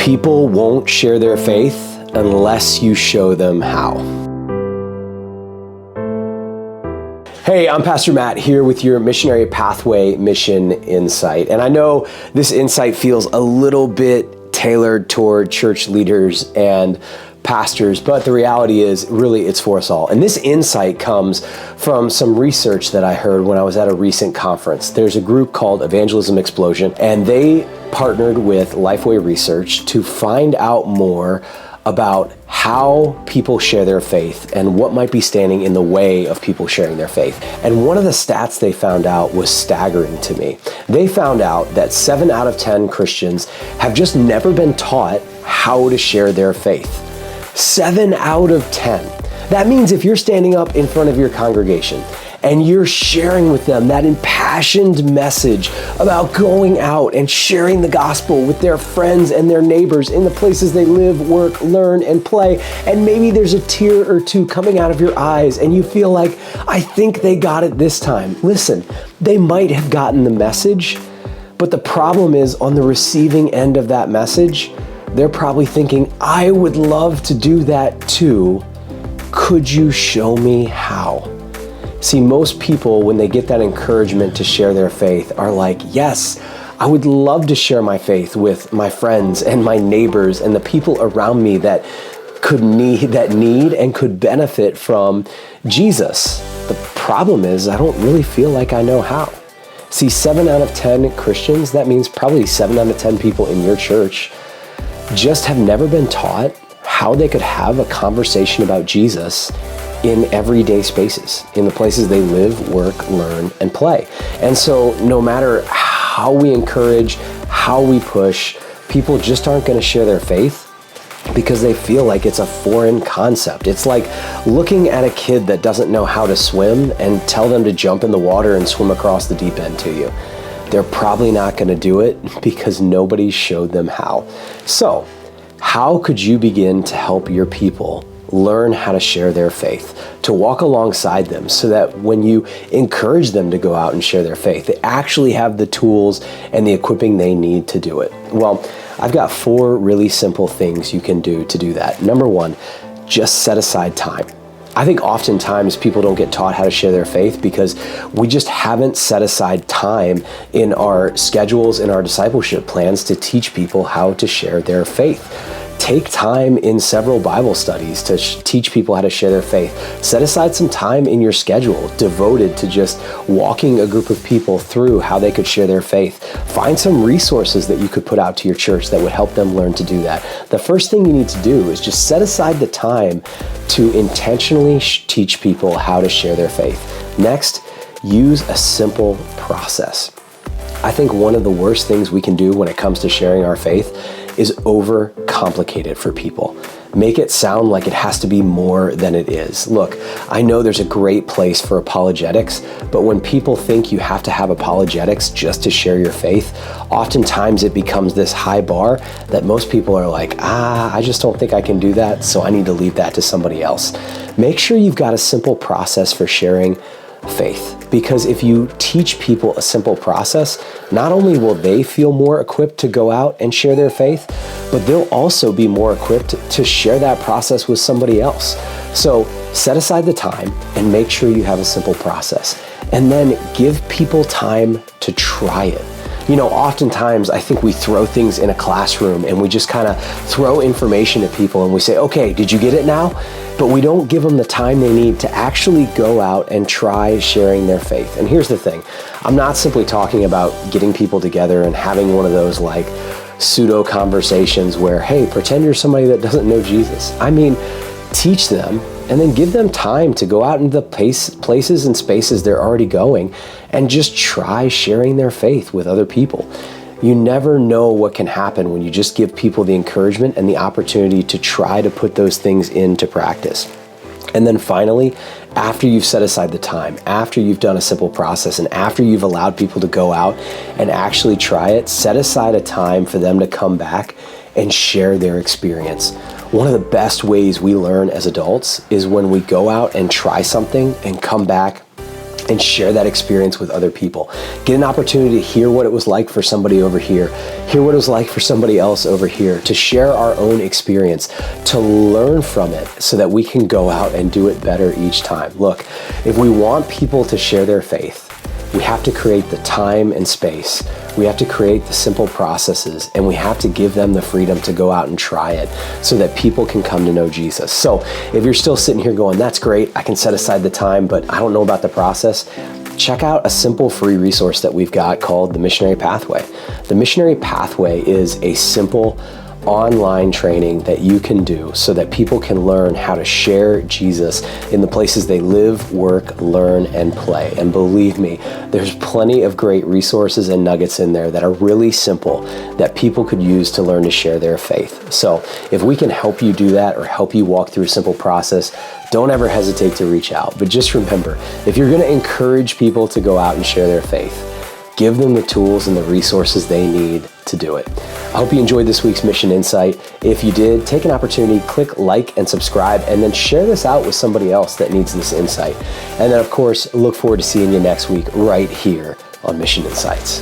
People won't share their faith unless you show them how. Hey, I'm Pastor Matt here with your Missionary Pathway Mission Insight. And I know this insight feels a little bit tailored toward church leaders and pastors, but the reality is really it's for us all. And this insight comes from some research that I heard when I was at a recent conference. There's a group called Evangelism Explosion, and they partnered with Lifeway Research to find out more about how people share their faith and what might be standing in the way of people sharing their faith. And one of the stats they found out was staggering to me. They found out that 7 out of 10 Christians have just never been taught how to share their faith. 7 out of 10. That means if you're standing up in front of your congregation and you're sharing with them that impassioned message about going out and sharing the gospel with their friends and their neighbors in the places they live, work, learn, and play, and maybe there's a tear or two coming out of your eyes and you feel like, I think they got it this time. Listen, they might have gotten the message, but the problem is on the receiving end of that message, they're probably thinking, I would love to do that too. Could you show me how? See, most people, when they get that encouragement to share their faith, are like, yes, I would love to share my faith with my friends and my neighbors and the people around me that need and could benefit from Jesus. The problem is, I don't really feel like I know how. See, 7 out of 10 Christians, that means probably 7 out of 10 people in your church, just have never been taught how they could have a conversation about Jesus in everyday spaces, in the places they live, work, learn, and play. And so no matter how we encourage, how we push, people just aren't going to share their faith because they feel like it's a foreign concept. It's like looking at a kid that doesn't know how to swim and tell them to jump in the water and swim across the deep end to you. They're probably not going to do it because nobody showed them how. So, how could you begin to help your people learn how to share their faith, to walk alongside them so that when you encourage them to go out and share their faith, they actually have the tools and the equipping they need to do it? Well, I've got 4 really simple things you can do to do that. Number 1, just set aside time. I think oftentimes people don't get taught how to share their faith because we just haven't set aside time in our schedules, in our discipleship plans to teach people how to share their faith. Take time in several Bible studies to teach people how to share their faith. Set aside some time in your schedule devoted to just walking a group of people through how they could share their faith. Find some resources that you could put out to your church that would help them learn to do that. The first thing you need to do is just set aside the time to intentionally teach people how to share their faith. Next, use a simple process. I think one of the worst things we can do when it comes to sharing our faith is overcomplicate it for people. Make it sound like it has to be more than it is. Look, I know there's a great place for apologetics, but when people think you have to have apologetics just to share your faith, oftentimes it becomes this high bar that most people are like, I just don't think I can do that, so I need to leave that to somebody else. Make sure you've got a simple process for sharing faith, because if you teach people a simple process, not only will they feel more equipped to go out and share their faith, but they'll also be more equipped to share that process with somebody else. So set aside the time and make sure you have a simple process, and then give people time to try it. You know, oftentimes I think we throw things in a classroom and we just kind of throw information at people and we say, okay, did you get it now? But we don't give them the time they need to actually go out and try sharing their faith. And here's the thing, I'm not simply talking about getting people together and having one of those like pseudo conversations where, hey, pretend you're somebody that doesn't know Jesus. I mean, teach them and then give them time to go out into the places and spaces they're already going and just try sharing their faith with other people. You never know what can happen when you just give people the encouragement and the opportunity to try to put those things into practice. And then finally, after you've set aside the time, after you've done a simple process, and after you've allowed people to go out and actually try it, set aside a time for them to come back and share their experience. One of the best ways we learn as adults is when we go out and try something and come back and share that experience with other people. Get an opportunity to hear what it was like for somebody over here, hear what it was like for somebody else over here, to share our own experience, to learn from it so that we can go out and do it better each time. Look, if we want people to share their faith, we have to create the time and space. We have to create the simple processes, and we have to give them the freedom to go out and try it so that people can come to know Jesus. So if you're still sitting here going, that's great, I can set aside the time, but I don't know about the process, check out a simple free resource that we've got called the Missionary Pathway. The Missionary Pathway is a simple online training that you can do so that people can learn how to share Jesus in the places they live, work, learn, and play. And believe me, there's plenty of great resources and nuggets in there that are really simple that people could use to learn to share their faith. So if we can help you do that or help you walk through a simple process, don't ever hesitate to reach out. But just remember, if you're going to encourage people to go out and share their faith, give them the tools and the resources they need to do it. I hope you enjoyed this week's Mission Insight. If you did, take an opportunity, click like and subscribe, and then share this out with somebody else that needs this insight. And then, of course, look forward to seeing you next week right here on Mission Insights.